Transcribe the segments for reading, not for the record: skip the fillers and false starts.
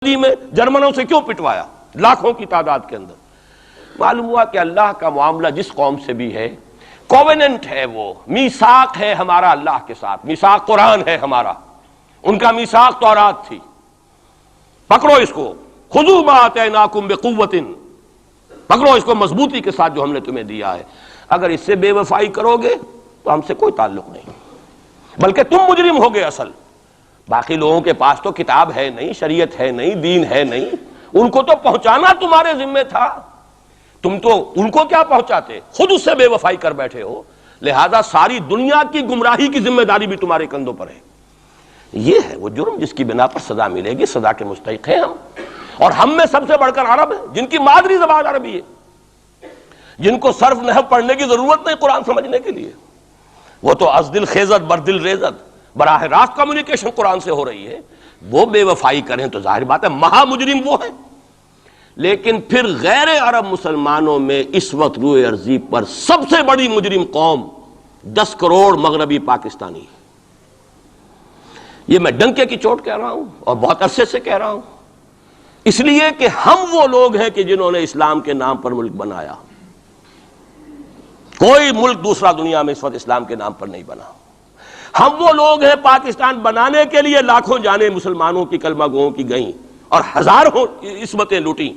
میں جرمنوں سے کیوں پٹوایا لاکھوں کی تعداد کے اندر؟ معلوم ہوا کہ اللہ کا معاملہ جس قوم سے بھی ہے کووننٹ ہے، وہ میثاق ہے ہمارا اللہ کے ساتھ، میثاق قرآن ہے ہمارا، ان کا میثاق تورات تھی۔ پکڑو اس کو، خذوا ما آتیناکم بقوۃ، پکڑو اس کو مضبوطی کے ساتھ جو ہم نے تمہیں دیا ہے۔ اگر اس سے بے وفائی کرو گے تو ہم سے کوئی تعلق نہیں، بلکہ تم مجرم ہوگے اصل۔ باقی لوگوں کے پاس تو کتاب ہے نہیں، شریعت ہے نہیں، دین ہے نہیں، ان کو تو پہنچانا تمہارے ذمہ تھا، تم تو ان کو کیا پہنچاتے، خود اس سے بے وفائی کر بیٹھے ہو، لہذا ساری دنیا کی گمراہی کی ذمہ داری بھی تمہارے کندھوں پر ہے۔ یہ ہے وہ جرم جس کی بنا پر سزا ملے گی، سزا کے مستحق ہیں ہم، اور ہم میں سب سے بڑھ کر عرب ہیں جن کی مادری زبان عربی ہے، جن کو صرف نحو پڑھنے کی ضرورت نہیں قرآن سمجھنے کے لیے، وہ تو از دل خیزت بر دل ریزت، براہ راست کمیونیکیشن قرآن سے ہو رہی ہے۔ وہ بے وفائی کریں تو ظاہر بات ہے مہا مجرم وہ ہیں۔ لیکن پھر غیر عرب مسلمانوں میں اس وقت روئے ارضی پر سب سے بڑی مجرم قوم 10 کروڑ مغربی پاکستانی، یہ میں ڈنکے کی چوٹ کہہ رہا ہوں اور بہت عرصے سے کہہ رہا ہوں، اس لیے کہ ہم وہ لوگ ہیں کہ جنہوں نے اسلام کے نام پر ملک بنایا۔ کوئی ملک دوسرا دنیا میں اس وقت اسلام کے نام پر نہیں بنا۔ ہم وہ لوگ ہیں پاکستان بنانے کے لیے لاکھوں جانیں مسلمانوں کی کلمہ گوؤں کی گئیں اور ہزاروں عصمتیں لوٹیں،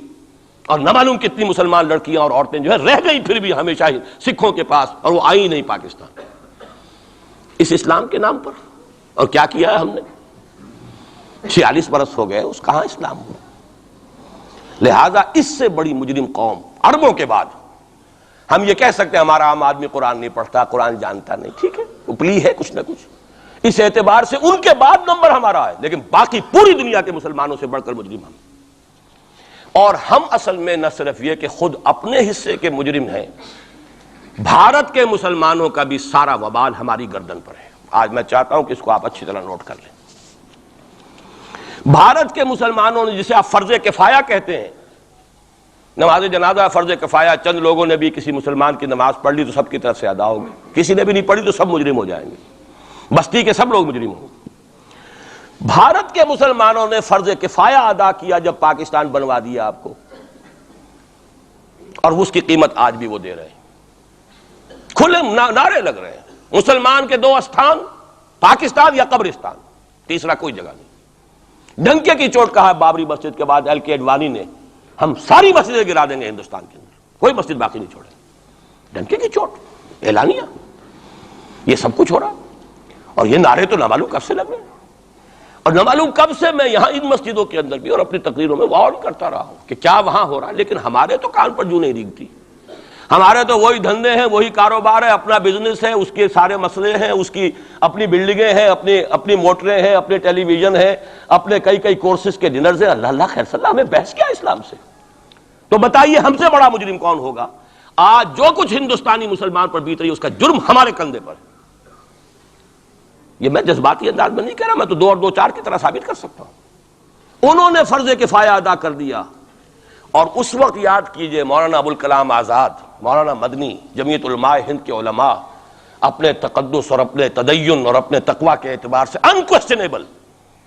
اور نہ معلوم کتنی مسلمان لڑکیاں اور عورتیں جو ہے رہ گئی پھر بھی ہمیشہ ہی سکھوں کے پاس، اور وہ آئی نہیں پاکستان اس اسلام کے نام پر۔ اور کیا کیا ہے ہم نے؟ 46 برس ہو گئے، اس کہاں اسلام ہوا؟ لہذا اس سے بڑی مجرم قوم عربوں کے بعد، ہم یہ کہہ سکتے ہیں ہمارا عام آدمی قرآن نہیں پڑھتا، قرآن جانتا نہیں، ٹھیک ہے، اپلی ہے کچھ نہ کچھ، اس اعتبار سے ان کے بعد نمبر ہمارا ہے، لیکن باقی پوری دنیا کے مسلمانوں سے بڑھ کر مجرم ہم۔ اور ہم اصل میں نہ صرف یہ کہ خود اپنے حصے کے مجرم ہیں، بھارت کے مسلمانوں کا بھی سارا وبال ہماری گردن پر ہے۔ آج میں چاہتا ہوں کہ اس کو آپ اچھی طرح نوٹ کر لیں۔ بھارت کے مسلمانوں نے، جسے آپ فرض کفایہ کہتے ہیں، نماز جنازہ فرض کفایہ، چند لوگوں نے بھی کسی مسلمان کی نماز پڑھ لی تو سب کی طرف سے ادا ہوگی، کسی نے بھی نہیں پڑھی تو سب مجرم ہو جائیں گے، بستی کے سب لوگ مجرم ہوں گے۔ بھارت کے مسلمانوں نے فرض کفایہ ادا کیا جب پاکستان بنوا دیا آپ کو، اور اس کی قیمت آج بھی وہ دے رہے ہیں، کھلے نعرے لگ رہے ہیں، مسلمان کے 2 استھان، پاکستان یا قبرستان، تیسرا کوئی جگہ نہیں۔ ڈنکے کی چوٹ کہا بابری مسجد کے بعد ایل کے اڈوانی نے، ہم ساری مسجدیں گرا دیں گے ہندوستان کے اندر، کوئی مسجد باقی نہیں چھوڑے۔ ڈنکے کی چوٹ، اعلانیہ، یہ سب کچھ ہو رہا، اور یہ نعرے تو نہ معلوم کب سے لگ رہے ہیں، اور نہ معلوم کب سے میں یہاں ان مسجدوں کے اندر بھی اور اپنی تقریروں میں وارن کرتا رہا ہوں کہ کیا وہاں ہو رہا ہے، لیکن ہمارے تو کان پر جو نہیں ریگتی، ہمارے تو وہی دھندے ہیں، وہی کاروبار ہے، اپنا بزنس ہے، اس کے سارے مسئلے ہیں، اس کی اپنی بلڈنگیں ہیں، اپنی موٹریں ہیں، اپنے ٹیلی ویژن ہیں، اپنے کئی کورسز کے ڈنرز ہیں۔ اللہ خیر صلی اللہ، ہمیں بحث کیا اسلام سے؟ تو بتائیے ہم سے بڑا مجرم کون ہوگا؟ آج جو کچھ ہندوستانی مسلمان پر بیت رہی ہے اس کا جرم ہمارے کندھے پر ہے۔ یہ میں جذباتی انداز میں نہیں کہہ رہا، میں تو 2 اور 2 4 کی طرح ثابت کر سکتا ہوں۔ انہوں نے فرض کفایہ ادا کر دیا، اور اس وقت یاد کیجئے مولانا ابوالکلام آزاد، مولانا مدنی، جمعیت علماء ہند کے علماء اپنے تقدس اور اپنے تدین اور اپنے تقوی کے اعتبار سے انکویسچنیبل،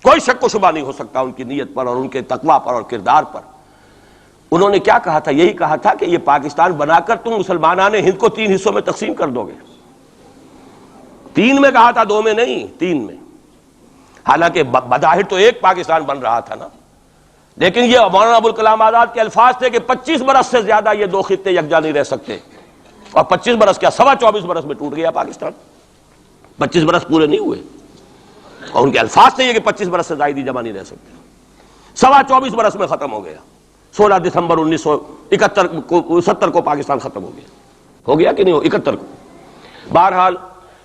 کوئی شک و شبہ نہیں ہو سکتا ان کی نیت پر اور ان کے تقوی پر اور کردار پر، انہوں نے کیا کہا تھا؟ یہی کہا تھا کہ یہ پاکستان بنا کر تم مسلمانان ہند کو 3 حصوں میں تقسیم کر دو گے۔ 3 میں کہا تھا، 2 میں نہیں، 3 میں۔ حالانکہ بظاہر تو ایک پاکستان بن رہا تھا نا، لیکن یہ مولانا ابوالکلام آزاد کے الفاظ تھے کہ 25 برس سے زیادہ یہ 2 خطے یکجا نہیں رہ سکتے، اور 25 برس کیا، 24.25 برس میں ٹوٹ گیا پاکستان، 25 برس پورے نہیں ہوئے، اور ان کے الفاظ تھے یہ کہ 25 برس سے زائد جمع نہیں رہ سکتے، 24.25 برس میں ختم ہو گیا۔ 16 دسمبر 1970 کو پاکستان ختم ہو گیا کہ نہیں، 71 کو۔ بہرحال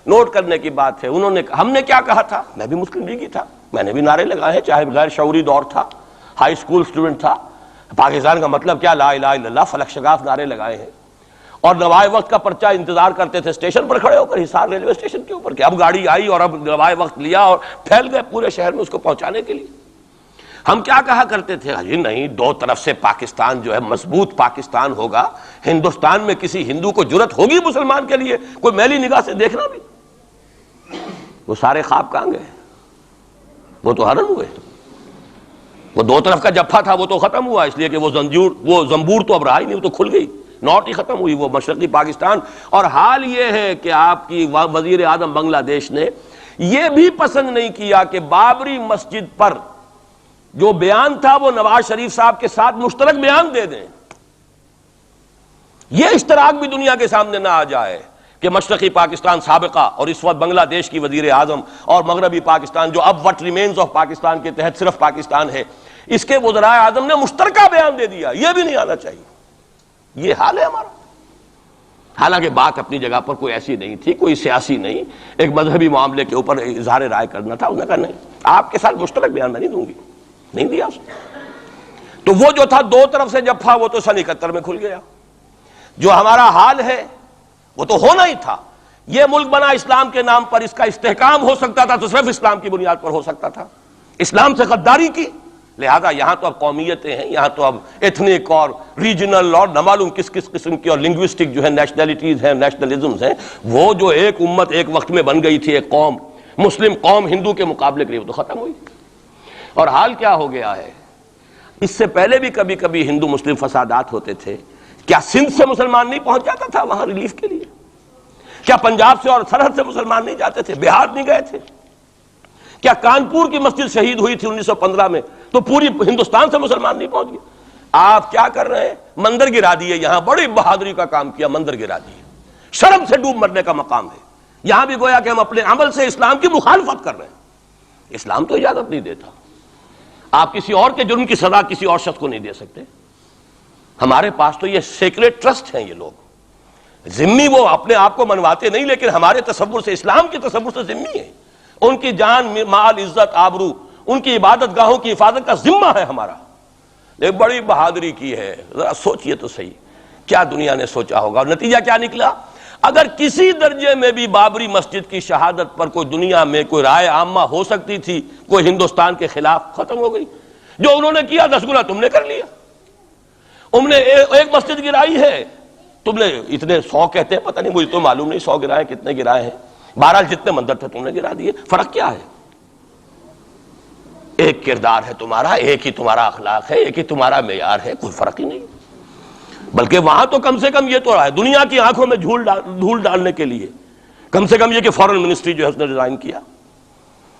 نوٹ کرنے کی بات ہے، ہم نے کیا کہا تھا؟ میں بھی مسلم لیگی تھا، میں نے بھی نعرے لگائے ہیں، چاہے غیر شعوری دور تھا، ہائی اسکول اسٹوڈنٹ تھا، پاکستان کا مطلب کیا، لا الہ الا اللہ، فلک شگاف نعرے لگائے ہیں، اور نوائے وقت کا پرچہ انتظار کرتے تھے اسٹیشن پر کھڑے ہو کر، حصار ریلوے اسٹیشن کے اوپر، کہ اب گاڑی آئی اور اب نوائے وقت لیا، اور پھیل گئے پورے شہر میں اس کو پہنچانے کے لیے۔ ہم کیا کہا کرتے تھے؟ جی نہیں، 2 طرف سے پاکستان جو ہے مضبوط پاکستان ہوگا، ہندوستان میں کسی ہندو کو جرت ہوگی مسلمان کے لیے کوئی میلی نگاہ سے دیکھنا بھی؟ وہ سارے خواب کہاں گئے؟ وہ تو حرم ہوئے۔ وہ دو طرف کا جفا تھا وہ تو ختم ہوا، اس لیے کہ وہ زنبور تو اب رہا ہی نہیں، وہ تو کھل گئی، نوٹ ہی ختم ہوئی وہ مشرقی پاکستان۔ اور حال یہ ہے کہ آپ کی وزیر اعظم بنگلہ دیش نے یہ بھی پسند نہیں کیا کہ بابری مسجد پر جو بیان تھا وہ نواز شریف صاحب کے ساتھ مشترک بیان دے دیں۔ یہ اشتراک بھی دنیا کے سامنے نہ آ جائے کہ مشرقی پاکستان سابقہ اور اس وقت بنگلہ دیش کی وزیر اعظم اور مغربی پاکستان جو اب وٹ ریمینز آف پاکستان کے تحت صرف پاکستان ہے، اس کے وزراء اعظم نے مشترکہ بیان دے دیا، یہ بھی نہیں آنا چاہیے۔ یہ حال ہے ہمارا۔ حالانکہ بات اپنی جگہ پر کوئی ایسی نہیں تھی، کوئی سیاسی نہیں، ایک مذہبی معاملے کے اوپر اظہار رائے کرنا تھا، انہوں نے کہا نہیں آپ کے ساتھ مشترک بیان میں نہیں دوں گی، نہیں دیا اس نے۔ تو وہ جو تھا دو طرف سے جفا وہ تو سن 71 میں کھل گیا۔ جو ہمارا حال ہے وہ تو ہونا ہی تھا۔ یہ ملک بنا اسلام کے نام پر، اس کا استحکام ہو سکتا تھا تو صرف اسلام کی بنیاد پر ہو سکتا تھا، اسلام سے غداری کی، لہذا یہاں تو اب قومیتیں ہیں، یہاں تو اب ایتھنک اور ریجنل اور نہ معلوم کس کس قسم کی اور لنگوسٹک جو ہے نیشنلٹیز ہیں، نیشنلزمز ہیں، وہ جو ایک امت ایک وقت میں بن گئی تھی، ایک قوم مسلم قوم ہندو کے مقابلے کے لیے، وہ تو ختم ہوئی۔ اور حال کیا ہو گیا ہے، اس سے پہلے بھی کبھی کبھی ہندو مسلم فسادات ہوتے تھے، کیا سندھ سے مسلمان نہیں پہنچ جاتا تھا وہاں ریلیف کے لیے؟ کیا پنجاب سے اور سرحد سے مسلمان نہیں جاتے تھے، بہار نہیں گئے تھے؟ کیا کانپور کی مسجد شہید ہوئی تھی 1915 میں تو پوری ہندوستان سے مسلمان نہیں پہنچ گئے؟ آپ کیا کر رہے ہیں؟ مندر گرا دیے، یہاں بڑی بہادری کا کام کیا، مندر گرا دیے، شرم سے ڈوب مرنے کا مقام ہے۔ یہاں بھی گویا کہ ہم اپنے عمل سے اسلام کی مخالفت کر رہے ہیں، اسلام تو اجازت نہیں دیتا۔ آپ کسی اور کے جرم کی سزا کسی اور شخص کو نہیں دے سکتے۔ ہمارے پاس تو یہ سیکریٹ ٹرسٹ ہیں، یہ لوگ ذمہ وہ اپنے آپ کو منواتے نہیں، لیکن ہمارے تصور سے، اسلام کے تصور سے ذمہ ہیں۔ ان کی جان مال عزت آبرو، ان کی عبادت گاہوں کی حفاظت کا ذمہ ہے ہمارا۔ ایک بڑی بہادری کی ہے، ذرا سوچئے تو صحیح کیا دنیا نے سوچا ہوگا، اور نتیجہ کیا نکلا؟ اگر کسی درجے میں بھی بابری مسجد کی شہادت پر کوئی دنیا میں کوئی رائے عامہ ہو سکتی تھی کوئی ہندوستان کے خلاف، ختم ہو گئی۔ جو انہوں نے کیا 10 گنا تم نے کر لیا۔ انہوں نے ایک مسجد گرائی ہے، تم نے اتنے 100 کہتے ہیں، پتہ نہیں مجھے تو معلوم نہیں 100 گرائے کتنے گرائے ہیں، بہرحال جتنے مندر تھے تم نے گرا دیے۔ فرق کیا ہے؟ ایک کردار ہے تمہارا، ایک ہی تمہارا اخلاق ہے، ایک ہی تمہارا معیار ہے، کوئی فرق ہی نہیں۔ بلکہ وہاں تو کم سے کم یہ تو رہا ہے دنیا کی آنکھوں میں دھول ڈالنے کے لیے، کم سے کم یہ کہ فارن منسٹری جو ہے اس نے ریزائن کیا،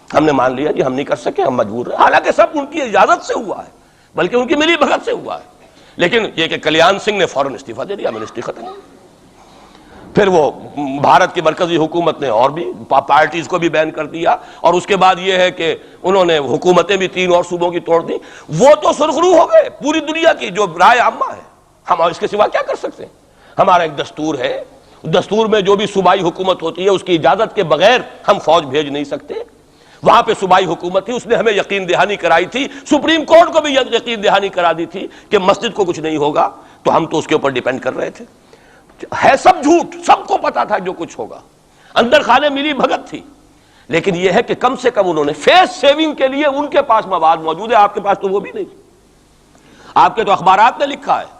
ہم نے مان لیا جی ہم نہیں کر سکے، ہم مجبور ہیں، حالانکہ سب ان کی اجازت سے ہوا ہے، بلکہ ان کی ملی بھگت سے ہوا ہے۔ لیکن یہ کہ کلیان سنگھ نے فوراً استعفیٰ دے دیا، منسٹری ختم ہو۔ پھر وہ بھارت کی مرکزی حکومت نے اور بھی پارٹیز کو بھی بین کر دیا، اور اس کے بعد یہ ہے کہ انہوں نے حکومتیں بھی 3 اور صوبوں کی توڑ دی۔ وہ تو سرخرو ہو گئے پوری دنیا کی جو رائے عامہ ہے، ہم اس کے سوا کیا کر سکتے ہیں؟ ہمارا ایک دستور ہے، دستور میں جو بھی صوبائی حکومت ہوتی ہے اس کی اجازت کے بغیر ہم فوج بھیج نہیں سکتے۔ وہاں پہ صوبائی حکومت تھی، اس نے ہمیں یقین دہانی کرائی تھی، سپریم کورٹ کو بھی یقین دہانی کرا دی تھی کہ مسجد کو کچھ نہیں ہوگا، تو ہم تو اس کے اوپر ڈیپینڈ کر رہے تھے۔ ہے سب جھوٹ، سب کو پتا تھا جو کچھ ہوگا، اندر خانے ملی بھگت تھی، لیکن یہ ہے کہ کم سے کم انہوں نے فیس سیونگ کے لیے ان کے پاس مواد موجود ہے، آپ کے پاس تو وہ بھی نہیں۔ آپ کے تو اخبارات نے لکھا ہے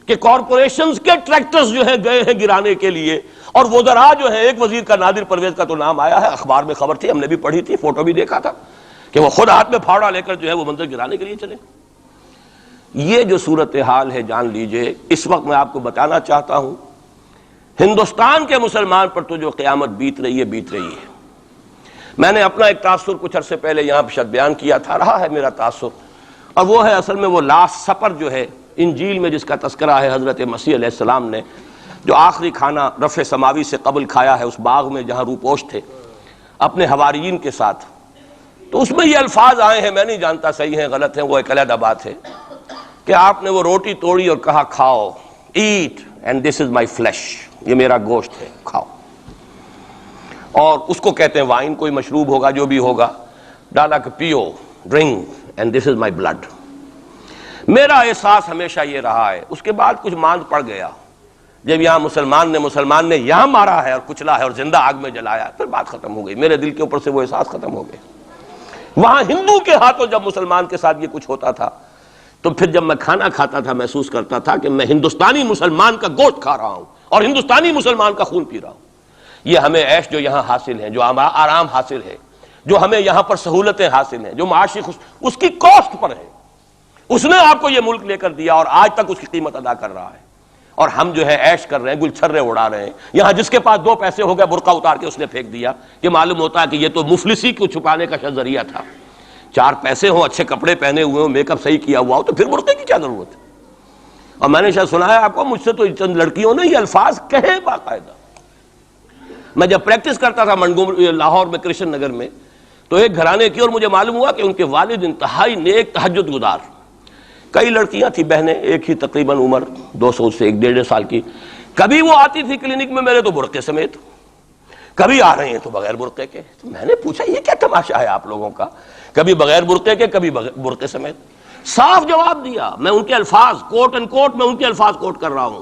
کہ کارپوریشنز کے ٹریکٹرز جو ہیں گئے ہیں گرانے کے لیے، اور وزراء جو ہیں، ایک وزیر کا نادر پرویز کا تو نام آیا ہے، اخبار میں خبر تھی، ہم نے بھی پڑھی تھی، فوٹو بھی دیکھا تھا کہ وہ خود ہاتھ میں پھاوڑا لے کر جو ہے وہ منظر گرانے کے لیے چلے۔ یہ جو صورتحال ہے جان لیجئے، اس وقت میں آپ کو بتانا چاہتا ہوں ہندوستان کے مسلمان پر تو جو قیامت بیت رہی ہے۔ میں نے اپنا ایک تاثر کچھ عرصے پہلے یہاں شد بیان کیا تھا، رہا ہے میرا تاثر، اور وہ ہے اصل میں وہ لاسٹ سپر جو ہے انجیل میں جس کا تذکرہ ہے حضرت مسیح علیہ السلام نے جو آخری کھانا رفع سماوی سے قبل کھایا ہے اس باغ میں جہاں روپوش تھے اپنے حواریین کے ساتھ۔ تو اس میں یہ الفاظ آئے ہیں، میں نہیں جانتا صحیح ہیں غلط ہیں، وہ ایک علیحدہ بات ہے، کہ آپ نے وہ روٹی توڑی اور کہا کھاؤ، eat and this is my flesh, یہ میرا گوشت ہے، کھاؤ۔ اور اس کو کہتے ہیں وائن، کوئی مشروب ہوگا جو بھی ہوگا، ڈالا کہ پیو، drink and this is my blood. میرا احساس ہمیشہ یہ رہا ہے، اس کے بعد کچھ ماند پڑ گیا، جب یہاں مسلمان نے یہاں مارا ہے اور کچلا ہے اور زندہ آگ میں جلایا، پھر بات ختم ہو گئی، میرے دل کے اوپر سے وہ احساس ختم ہو گئے۔ وہاں ہندو کے ہاتھوں جب مسلمان کے ساتھ یہ کچھ ہوتا تھا تو پھر جب میں کھانا کھاتا تھا محسوس کرتا تھا کہ میں ہندوستانی مسلمان کا گوشت کھا رہا ہوں اور ہندوستانی مسلمان کا خون پی رہا ہوں۔ یہ ہمیں عیش جو یہاں حاصل ہے، جو آرام حاصل ہے، جو ہمیں یہاں پر سہولتیں حاصل ہیں، جو معاشی اس کی کاسٹ پر ہے۔ اس نے آپ کو یہ ملک لے کر دیا اور آج تک اس کی قیمت ادا کر رہا ہے، اور ہم جو ہے عیش کر رہے ہیں، گل چھرے اڑا رہے ہیں. یہاں جس کے پاس 2 پیسے ہو گئے برقع اتار کے اس نے پھینک دیا، کہ معلوم ہوتا ہے کہ یہ تو مفلسی کو چھپانے کا ذریعہ تھا. 4 پیسے ہوں، اچھے کپڑے پہنے ہوئے ہوں، میک اپ صحیح کیا ہوا ہو، تو پھر برقعے کی کیا ضرورت ہے؟ اور میں نے شاید سنا ہے آپ کو، مجھ سے تو چند لڑکیوں نے یہ الفاظ کہے باقاعدہ. میں جب پریکٹس کرتا تھا لاہور میں کرشن نگر میں، تو ایک گھرانے کی، اور مجھے معلوم ہوا کہ ان کے والد انتہائی نیک تہجد گزار. کئی لڑکیاں تھیں بہنیں، ایک ہی تقریباً عمر 200 سے 1.5 سال کی. کبھی وہ آتی تھی کلینک میں میرے تو برقعے سمیت، کبھی آ رہے ہیں تو بغیر برقعے کے. تو میں نے پوچھا یہ کیا تماشا ہے آپ لوگوں کا، کبھی بغیر برقعے کے کبھی برقعے سمیت. صاف جواب دیا، میں ان کے الفاظ کوٹ اینڈ کوٹ میں ان کے الفاظ کوٹ کر رہا ہوں.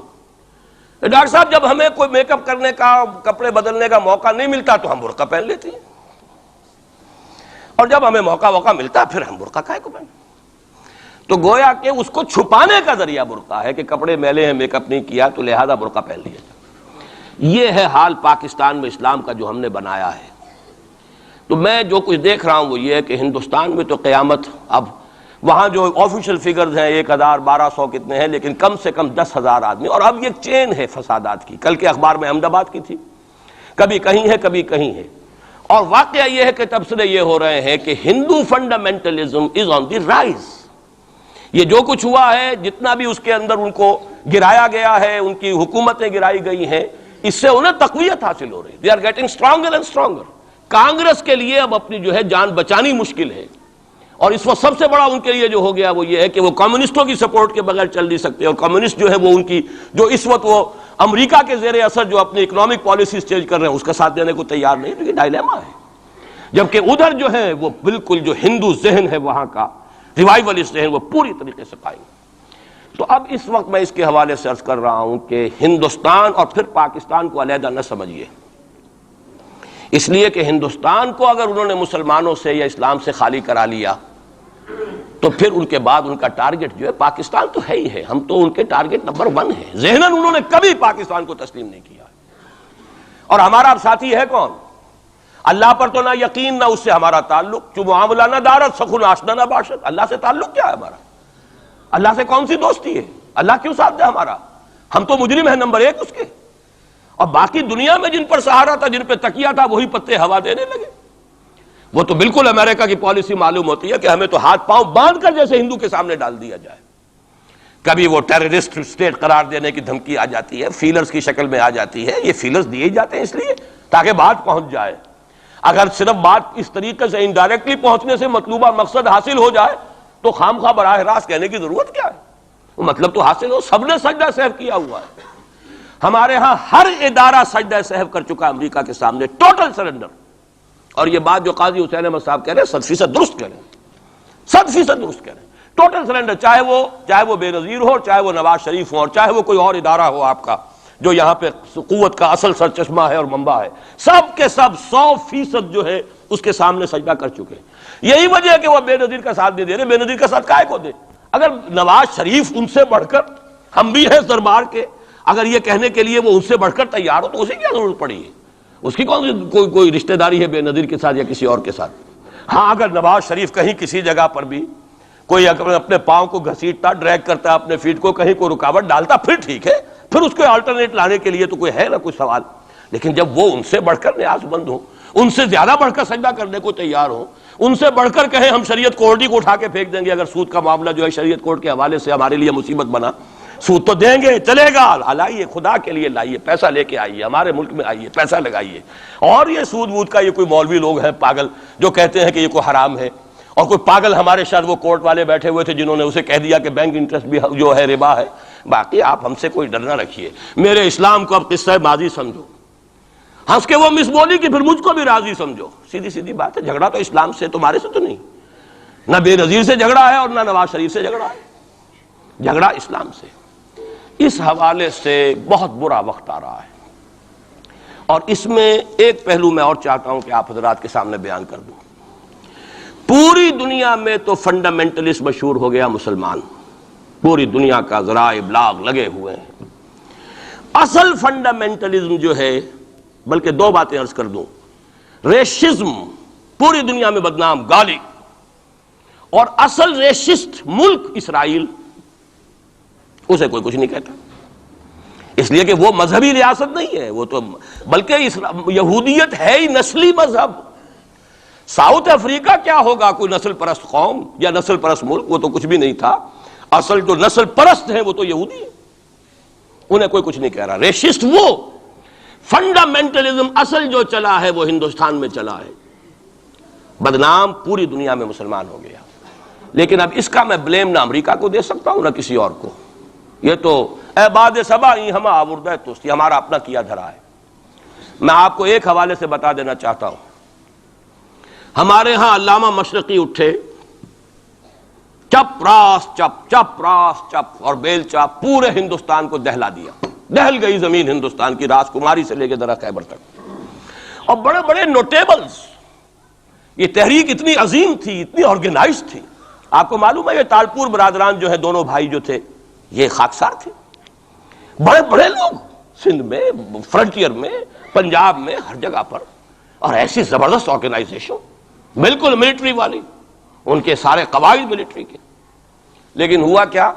ڈاکٹر صاحب جب ہمیں کوئی میک اپ کرنے کا، کپڑے بدلنے کا موقع نہیں ملتا تو ہم برقع پہن لیتے ہیں، اور جب ہمیں موقع ملتا پھر ہم برقع کائے کو پہنتے. تو گویا کہ اس کو چھپانے کا ذریعہ برقع ہے، کہ کپڑے میلے ہیں، میک اپ نہیں کیا تو لہذا برقع پہن لیا جائے. یہ ہے حال پاکستان میں اسلام کا جو ہم نے بنایا ہے. تو میں جو کچھ دیکھ رہا ہوں وہ یہ ہے کہ ہندوستان میں تو قیامت، اب وہاں جو آفیشیل فگرز ہیں 1000 1200 کتنے ہیں، لیکن کم سے کم 10,000 آدمی، اور اب یہ چین ہے فسادات کی. کل کے اخبار میں احمد آباد کی تھی، کبھی کہیں ہے کبھی کہیں ہے. اور واقعہ یہ ہے کہ تبصرے یہ ہو رہے ہیں کہ ہندو فنڈامنٹلزم از آن دی رائز. یہ جو کچھ ہوا ہے، جتنا بھی اس کے اندر ان کو گرایا گیا ہے، ان کی حکومتیں گرائی گئی ہیں، اس سے انہیں تقویت حاصل ہو رہی ہے. They are getting stronger and stronger. Congress کے لیے اب اپنی جو ہے جان بچانی مشکل ہے، اور اس وقت سب سے بڑا ان کے لیے جو ہو گیا وہ یہ ہے کہ وہ کمیونسٹوں کی سپورٹ کے بغیر چل نہیں سکتے. اور کمیونسٹ جو ہے وہ ان کی جو اس وقت وہ امریکہ کے زیر اثر جو اپنی اکنامک پالیسیز چینج کر رہے ہیں اس کا ساتھ دینے کو تیار نہیں. تو یہ ڈائلیما ہے. جبکہ ادھر جو ہے وہ بالکل جو ہندو ذہن ہے وہاں کا ریوائولسٹ ذہن وہ پوری طریقے سے قائم. تو اب اس وقت میں اس کے حوالے سے عرض کر رہا ہوں کہ ہندوستان اور پھر پاکستان کو علیحدہ نہ سمجھیے، اس لیے کہ ہندوستان کو اگر انہوں نے مسلمانوں سے یا اسلام سے خالی کرا لیا تو پھر ان کے بعد ان کا ٹارگٹ جو ہے پاکستان تو ہے ہی ہے. ہم تو ان کے ٹارگٹ نمبر 1 ہیں. ذہناً انہوں نے کبھی پاکستان کو تسلیم نہیں کیا. اور ہمارا اب ساتھی ہے کون؟ اللہ پر تو نہ یقین نہ اس سے ہمارا تعلق. جو معاملہ نہ دارت سخن آشنا نہ باشد. اللہ سے تعلق کیا ہے ہمارا؟ اللہ سے کون سی دوستی ہے؟ اللہ کیوں ساتھ دے ہمارا؟ ہم تو مجرم ہیں نمبر 1 اس کے. اور باقی دنیا میں جن پر سہارا تھا، جن پہ تکیہ تھا، وہی پتے ہوا دینے لگے. وہ تو بالکل امریکہ کی پالیسی معلوم ہوتی ہے کہ ہمیں تو ہاتھ پاؤں باندھ کر جیسے ہندو کے سامنے ڈال دیا جائے. کبھی وہ ٹیررسٹ اسٹیٹ قرار دینے کی دھمکی آ جاتی ہے، فیلرز کی شکل میں آ جاتی ہے. یہ فیلرز دیے جاتے ہیں اس لیے تاکہ بات پہنچ جائے. اگر صرف بات اس طریقے سے انڈائریکٹلی پہنچنے سے مطلوبہ مقصد حاصل ہو جائے تو خام خواہ براہ راست کہنے کی ضرورت کیا ہے؟ وہ مطلب تو حاصل ہو. سب نے سجدہ سہو کیا ہوا ہے. ہمارے ہاں ہر ادارہ سجدہ سہو کر چکا امریکہ کے سامنے. Total surrender. اور یہ بات جو قاضی حسین احمد صاحب کہہ رہے ہیں 100% درست کہہ رہے ہیں. 100% درست کہہ رہے ہیں. ٹوٹل سرنڈر، چاہے وہ بے نظیر ہو، چاہے وہ نواز شریف ہو، اور چاہے وہ کوئی اور ادارہ ہو آپ کا جو یہاں پہ قوت کا اصل سرچشمہ ہے اور منبع ہے، سب کے سب 100% جو ہے اس کے سامنے سجدہ کر چکے ہیں. یہی وجہ ہے کہ وہ بے نظیر کا ساتھ نہیں دے رہے. بے نظیر کا ساتھ کائے کو دے؟ اگر نواز شریف ان سے بڑھ کر، ہم بھی ہیں دربار کے، اگر یہ کہنے کے لیے وہ ان سے بڑھ کر تیار ہو تو اسے کیا ضرورت پڑی ہے؟ اس کی کون کوئی رشتہ داری ہے بے نظیر کے ساتھ یا کسی اور کے ساتھ؟ ہاں اگر نواز شریف کہیں کسی جگہ پر بھی کوئی اپنے پاؤں کو گھسیٹتا، ڈریگ کرتا اپنے فیٹ کو، کہیں کوئی رکاوٹ ڈالتا، پھر ٹھیک ہے، پھر اس کو آلٹرنیٹ لانے کے لیے تو کوئی ہے نہ کوئی سوال. لیکن جب وہ ان سے بڑھ کر نیاز مند ہوں، ان سے زیادہ بڑھ کر سجدہ کرنے کو تیار ہوں، ان سے بڑھ کر کہیں ہم شریعت کوڈ کو اٹھا کے پھینک دیں گے اگر سود کا معاملہ جو ہے شریعت کوڈ کے حوالے سے ہمارے لیے مصیبت بنا، سود تو دیں گے، چلے گا، لائیے خدا کے لیے لائیے، پیسہ لے کے آئیے، ہمارے ملک میں آئیے، پیسہ لگائیے. اور یہ سود وود کا یہ کوئی مولوی لوگ ہیں پاگل جو کہتے ہیں کہ یہ کوئی حرام ہے، اور کوئی پاگل ہمارے شاید وہ کورٹ والے بیٹھے ہوئے تھے جنہوں نے اسے کہہ دیا کہ بینک انٹرسٹ بھی جو ہے ربا ہے. باقی آپ ہم سے کوئی ڈر نہ رکھیے. میرے اسلام کو اب قصہ ماضی سمجھو، ہنس کے وہ مس بولی کہ پھر مجھ کو بھی راضی سمجھو. سیدھی بات ہے. جھگڑا تو اسلام سے تمہارے سے تو نہیں، نہ بے نظیر سے جھگڑا ہے اور نہ نواز شریف سے جھگڑا ہے، جھگڑا اسلام سے. اس حوالے سے بہت برا وقت آ رہا ہے. اور اس میں ایک پہلو میں اور چاہتا ہوں کہ آپ حضرات کے سامنے بیان کر دوں. پوری دنیا میں تو فنڈامنٹلسٹ مشہور ہو گیا مسلمان، پوری دنیا کا ذرائع ابلاغ لگے ہوئے ہیں. اصل فنڈامنٹلزم جو ہے، بلکہ 2 باتیں عرض کر دوں، ریشزم پوری دنیا میں بدنام، گالی، اور اصل ریشسٹ ملک اسرائیل، اسے کوئی کچھ نہیں کہتا، اس لیے کہ وہ مذہبی ریاست نہیں ہے، وہ تو بلکہ یہودیت ہے ہی نسلی مذہب۔ ساؤتھ افریقہ کیا ہوگا، کوئی نسل پرست قوم یا نسل پرست ملک؟ وہ تو کچھ بھی نہیں تھا، اصل جو نسل پرست ہیں وہ تو یہودی ہیں، انہیں کوئی کچھ نہیں کہہ رہا۔ ریشسٹ وہ فنڈامنٹلزم اصل جو چلا ہے وہ ہندوستان میں چلا ہے، بدنام پوری دنیا میں مسلمان ہو گیا۔ لیکن اب اس کا میں بلیم نہ امریکہ کو دے سکتا ہوں نہ کسی اور کو، یہ تو اے باد سبا ہی ہم آوردہ توستی، ہمارا اپنا کیا دھرا ہے۔ میں آپ کو ایک حوالے سے بتا دینا چاہتا ہوں، ہمارے ہاں علامہ مشرقی اٹھے، چپ راس چپ، چپ راس چپ اور بیل چاپ، پورے ہندوستان کو دہلا دیا، دہل گئی زمین ہندوستان کی، راس کماری سے لے کے درہ خیبر تک، اور بڑے بڑے نوٹیبلز۔ یہ تحریک اتنی عظیم تھی، اتنی آرگنائز تھی، آپ کو معلوم ہے یہ تالپور برادران جو ہے، دونوں بھائی جو تھے یہ خاکسار تھے، بڑے بڑے لوگ سندھ میں، فرنٹیئر میں، پنجاب میں، ہر جگہ پر، اور ایسی زبردست آرگنائزیشن بالکل ملٹری والی، ان کے سارے قواعد ملٹری کے۔ لیکن ہوا کیا،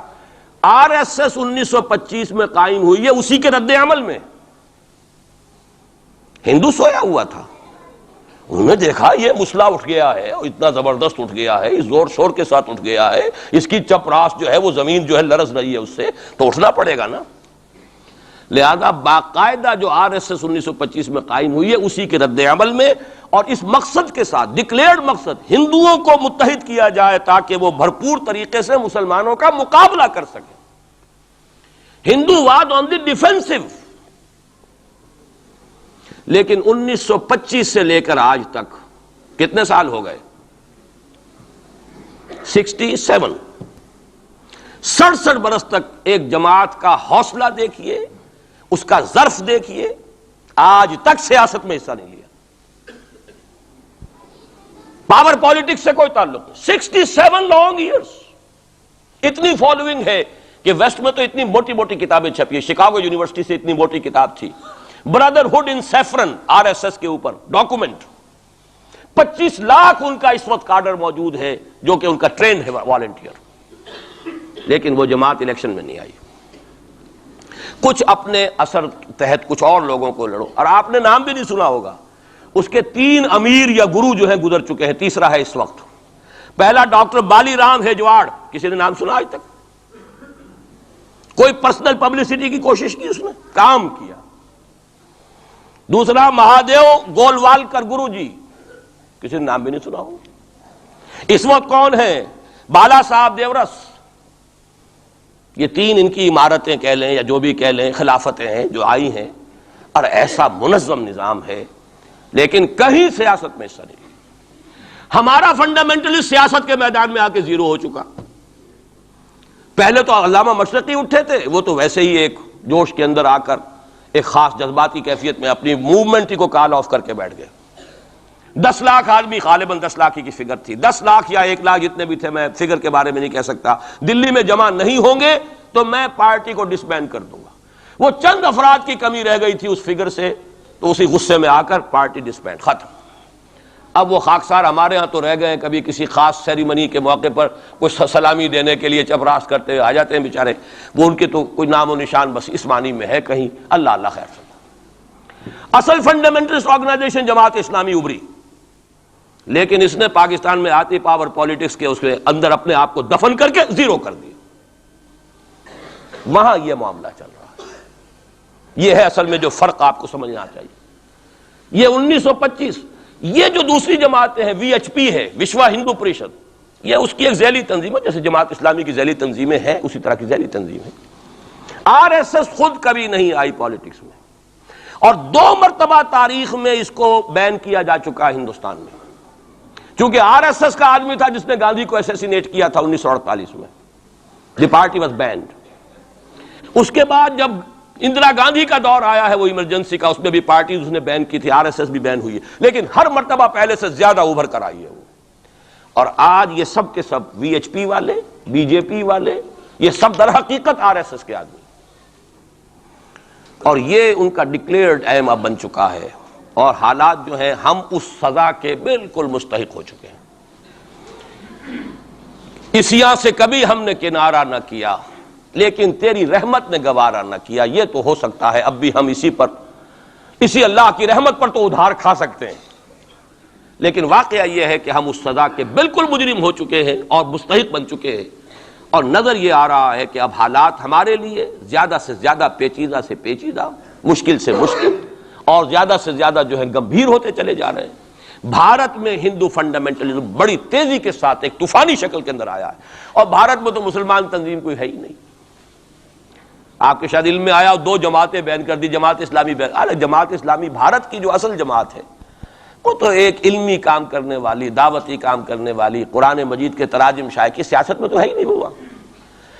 آر ایس ایس 1925 میں قائم ہوئی ہے، اسی کے رد عمل میں ہندو سویا ہوا تھا، انہوں نے دیکھا یہ مسئلہ اٹھ گیا ہے، اتنا زبردست اٹھ گیا ہے، اس زور شور کے ساتھ اٹھ گیا ہے، اس کی چپراس جو ہے وہ زمین جو ہے لرز رہی ہے، اس سے تو اٹھنا پڑے گا نا۔ لہذا باقاعدہ جو آر ایس ایس 1925 میں قائم ہوئی ہے اسی کے رد عمل میں، اور اس مقصد کے ساتھ، ڈکلیئرڈ مقصد، ہندوؤں کو متحد کیا جائے تاکہ وہ بھرپور طریقے سے مسلمانوں کا مقابلہ کر سکیں، ہندو واد آن دی ڈیفینسو۔ لیکن 1925 سے لے کر آج تک کتنے سال ہو گئے؟ 67 برس تک ایک جماعت کا حوصلہ دیکھیے، اس کا ظرف دیکھیے، آج تک سیاست میں حصہ نہیں لیا، پاور پالیٹکس سے کوئی تعلق نہیں۔ 67 لانگ ایئرس، اتنی فالوئنگ ہے کہ ویسٹ میں تو اتنی موٹی موٹی کتابیں چھپی ہیں، شکاگو یونیورسٹی سے اتنی موٹی کتاب تھی، برادرہڈ ان سیفرن، آر ایس ایس کے اوپر ڈاکومنٹ، 25 لاکھ ان کا اس وقت کارڈر موجود ہے جو کہ ان کا ٹرینڈ ہے والنٹیئر۔ لیکن وہ جماعت الیکشن میں نہیں آئی، کچھ اپنے اثر تحت کچھ اور لوگوں کو لڑو، اور آپ نے نام بھی نہیں سنا ہوگا، اس کے 3 امیر یا گرو جو ہیں گزر چکے ہیں، تیسرا ہے اس وقت۔ پہلا ڈاکٹر بالی رام ہیجواڑ، کسی نے نام سنا آج تک؟ کوئی پرسنل پبلسٹی کی کوشش کی، اس نے کام کیا۔ دوسرا مہادیو گولوالکر گرو جی، کسی نے نام بھی نہیں سنا ہو۔ اس وقت کون ہیں؟ بالا صاحب دیورس۔ یہ 3 ان کی عمارتیں کہہ لیں یا جو بھی کہہ لیں، خلافتیں ہیں جو آئی ہیں، اور ایسا منظم نظام ہے، لیکن کہیں سیاست میں حصہ نہیں۔ ہمارا فنڈامنٹلسٹ سیاست کے میدان میں آ کے زیرو ہو چکا۔ پہلے تو علامہ مشرقی اٹھے تھے، وہ تو ویسے ہی ایک جوش کے اندر آ کر ایک خاص جذباتی کیفیت میں اپنی موومنٹ کو کال آف کر کے بیٹھ گئے۔ 10 لاکھ آدمی، غالباً 10 لاکھ کی فگر تھی، 10 لاکھ یا 1 لاکھ جتنے بھی تھے، میں فگر کے بارے میں نہیں کہہ سکتا، دلی میں جمع نہیں ہوں گے تو میں پارٹی کو ڈسبینڈ کر دوں گا۔ وہ چند افراد کی کمی رہ گئی تھی اس فگر سے، تو اسی غصے میں آ کر پارٹی ڈسبینڈ، ختم۔ اب وہ خاکسار ہمارے ہاں تو رہ گئے، کبھی کسی خاص سیریمنی کے موقع پر کچھ سلامی دینے کے لیے چپراس کرتے آ جاتے ہیں بیچارے، وہ ان کے تو کوئی نام و نشان بس اس معنی میں ہے کہیں، اللہ اللہ خیر سے۔ اصل فنڈامنٹلسٹ آرگنائزیشن جماعت اسلامی ابھری، لیکن اس نے پاکستان میں آتی پاور پالیٹکس کے اس کے اندر اپنے آپ کو دفن کر کے زیرو کر دیا۔ وہاں یہ معاملہ چل رہا ہے، یہ ہے اصل میں جو فرق آپ کو سمجھنا چاہیے۔ یہ 1925، یہ جو دوسری جماعتیں ہیں، وی ایچ پی ہے، وشوا ہندو پریشد، یہ اس کی ایک ذیلی تنظیم ہے، جیسے جماعت اسلامی کی ذیلی تنظیمیں ہیں اسی طرح کی ذیلی تنظیم ہے۔ آر ایس ایس خود کبھی نہیں آئی پالیٹکس میں، اور 2 مرتبہ تاریخ میں اس کو بین کیا جا چکا ہے ہندوستان میں، چونکہ آر ایس ایس کا آدمی تھا جس نے گاندھی کو ایسیسینیٹ کیا تھا 1948 میں، دی پارٹی واز بینڈ۔ اس کے بعد جب اندرا گاندھی کا دور آیا ہے وہ ایمرجنسی کا، اس میں بھی پارٹیز اس نے بین کی تھی، آر ایس ایس بھی بین ہوئی ہے، لیکن ہر مرتبہ پہلے سے زیادہ ابھر کر آئی ہے وہ۔ اور آج یہ سب کے سب وی ایچ پی والے، بی جے پی والے، یہ سب در حقیقت آر ایس ایس کے آدمی، اور یہ ان کا ڈکلیئرڈ ایم اب بن چکا ہے، اور حالات جو ہیں ہم اس سزا کے بالکل مستحق ہو چکے ہیں۔ اسیاں سے کبھی ہم نے کنارہ نہ کیا، لیکن تیری رحمت نے گوارا نہ کیا۔ یہ تو ہو سکتا ہے اب بھی ہم اسی اللہ کی رحمت پر تو ادھار کھا سکتے ہیں، لیکن واقعہ یہ ہے کہ ہم اس سزا کے بالکل مجرم ہو چکے ہیں اور مستحق بن چکے ہیں، اور نظر یہ آ رہا ہے کہ اب حالات ہمارے لیے زیادہ سے زیادہ پیچیدہ سے پیچیدہ، مشکل سے مشکل، اور زیادہ سے زیادہ جو ہے گمبھیر ہوتے چلے جا رہے ہیں۔ بھارت میں ہندو فنڈامنٹلزم بڑی تیزی کے ساتھ ایک طوفانی شکل کے اندر آیا ہے، اور بھارت میں تو مسلمان تنظیم کوئی ہے ہی نہیں۔ آپ کے شاید علم میں آیا 2 جماعتیں بین کر دی، جماعت اسلامی بین۔ جماعت اسلامی بھارت کی جو اصل جماعت ہے وہ تو ایک علمی کام کرنے والی، دعوتی کام کرنے والی، قرآن مجید کے تراجم شائع کی سیاست میں تو ہے ہی نہیں ہوا،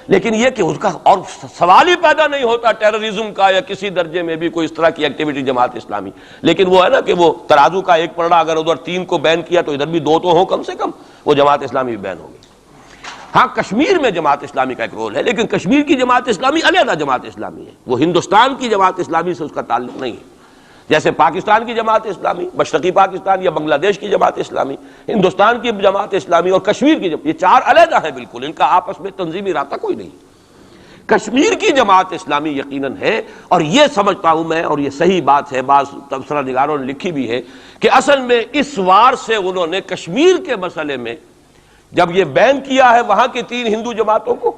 لیکن یہ کہ اس کا اور سوال ہی پیدا نہیں ہوتا ٹیررزم کا یا کسی درجے میں بھی کوئی اس طرح کی ایکٹیویٹی جماعت اسلامی، لیکن وہ ہے نا کہ وہ ترازو کا ایک پلڑا اگر ادھر 3 کو بین کیا تو ادھر بھی 2 تو ہوں کم سے کم، وہ جماعت اسلامی بھی بین ہوگی۔ ہاں کشمیر میں جماعت اسلامی کا ایک رول ہے، لیکن کشمیر کی جماعت اسلامی علیحدہ جماعت اسلامی ہے، وہ ہندوستان کی جماعت اسلامی سے اس کا تعلق نہیں ہے۔ جیسے پاکستان کی جماعت اسلامی، مشرقی پاکستان یا بنگلہ دیش کی جماعت اسلامی، ہندوستان کی جماعت اسلامی اور کشمیر کی یہ 4 علیحدہ ہیں بالکل، ان کا آپس میں تنظیمی رابطہ کوئی نہیں۔ کشمیر کی جماعت اسلامی یقیناً ہے، اور یہ سمجھتا ہوں میں، اور یہ صحیح بات ہے، بعض تبصرہ نگاروں نے لکھی بھی ہے کہ اصل میں اس وار سے انہوں نے کشمیر کے مسئلے میں جب یہ بین کیا ہے وہاں کی 3 ہندو جماعتوں کو،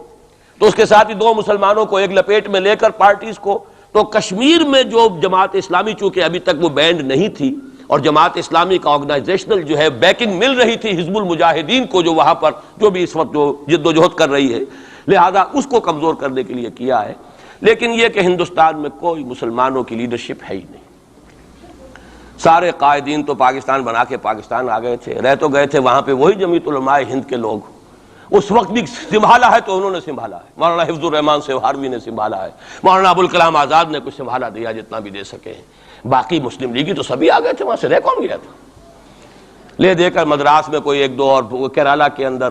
تو اس کے ساتھ ہی 2 مسلمانوں کو ایک لپیٹ میں لے کر پارٹیز کو، تو کشمیر میں جو جماعت اسلامی چونکہ ابھی تک وہ بینڈ نہیں تھی، اور جماعت اسلامی کا آرگنائزیشنل جو ہے بیکنگ مل رہی تھی حزب المجاہدین کو، جو وہاں پر جو بھی اس وقت جو جد و جہد کر رہی ہے، لہذا اس کو کمزور کرنے کے لیے کیا ہے۔ لیکن یہ کہ ہندوستان میں کوئی مسلمانوں کی لیڈرشپ ہے ہی نہیں، سارے قائدین تو پاکستان بنا کے پاکستان آ گئے تھے، رہ تو گئے تھے وہاں پہ وہی جمیعت علماء ہند کے لوگ، اس وقت بھی سنبھالا ہے تو انہوں نے سنبھالا ہے، مولانا حفظ الرحمان سہاروی نے سنبھالا ہے، مولانا ابوالکلام آزاد نے کچھ سنبھالا دیا جتنا بھی دے سکے ہیں، باقی مسلم لیگی تو سبھی آ گئے تھے، وہاں سے رہ کون گیا تھا؟ لے دے کر مدراس میں کوئی 1-2 اور کیرالہ کے اندر،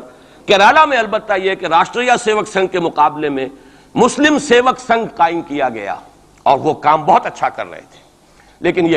کیرالہ میں البتہ یہ کہ راشٹریہ سیوک سنگھ کے مقابلے میں مسلم سیوک سنگھ قائم کیا گیا، اور وہ کام بہت اچھا کر رہے تھے، لیکن یہ